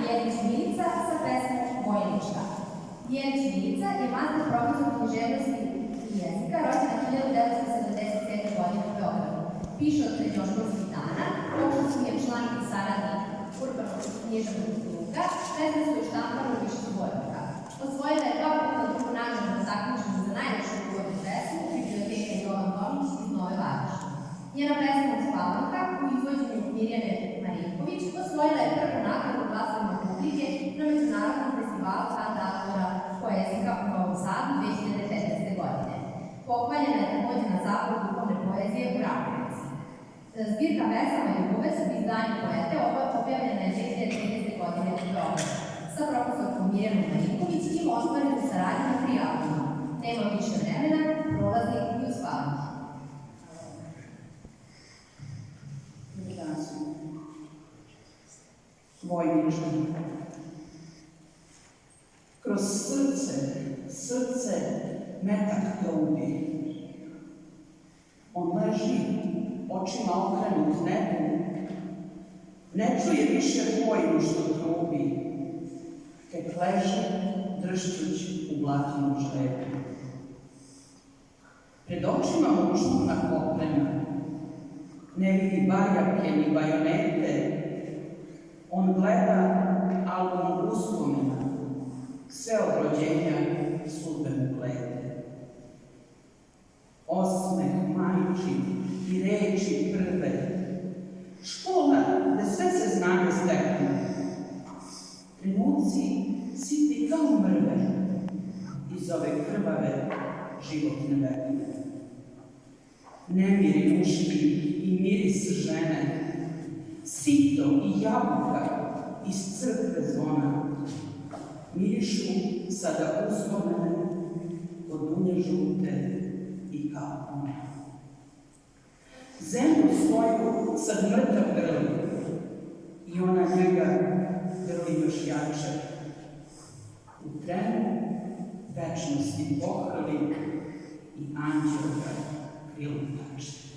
Jelić Milica sa pesmom Vojnička. Jelić Milica je master profesor književnosti i jezika, rođena 1977. godine u Beogradu. Piše od srednjoškolskih dana, počasni je član i saradnik urbanog književnog kruga, pesme su i štampane u više zbornika. Osvojila je dva puta drugu nagradu na takmičenju za najlepšu ugovornu pesmu Biblioteka Jovan Tomić iz Nove Varoši. Njena pesma Uspavanka u izvođenju Mirjane Marinković osvojila je prvu nagradu glasovima publike na Međunarodnom festivalu Ad Autora poezika u Novom Sadu 2015. godine. Pohvaljena je takođe na Zapadu duhovne poezije u Rakovici. Zbirka pesama Ljubove su izdanje poete objavljena je 2013. godine u Beogradu sa profesorkom Mirjanom Marinković i ostvarenu saradnju na 3 albuma. Nema više vremena, Prolaznik i Uspavanka. Vojnička. Kroz srce metak dobi. On leži, očima okrenut nebu, ne čuje više vojnu što trubi, tek leže, dršćuć u blatinu žlebu. Pred očima mu čudna kopnena, ne vidi barjake ni bajonete. On gleda album uspomena, sve od rođenja sudbenu glede. Osmeh majči i reči prve, škola gde sve se znanje stekne. Trenuci siti kao mrve iz ove krvave životne vekne. Nemiri muški i miris žene, sito i jabuka iz crkve zvona, mirišu sada uspomene od dunje žute i kapone. Zemlju svoju sad mrtav grli i ona njega grli još jače. U trenu večnosti pohrli i anđel ga krilu tače.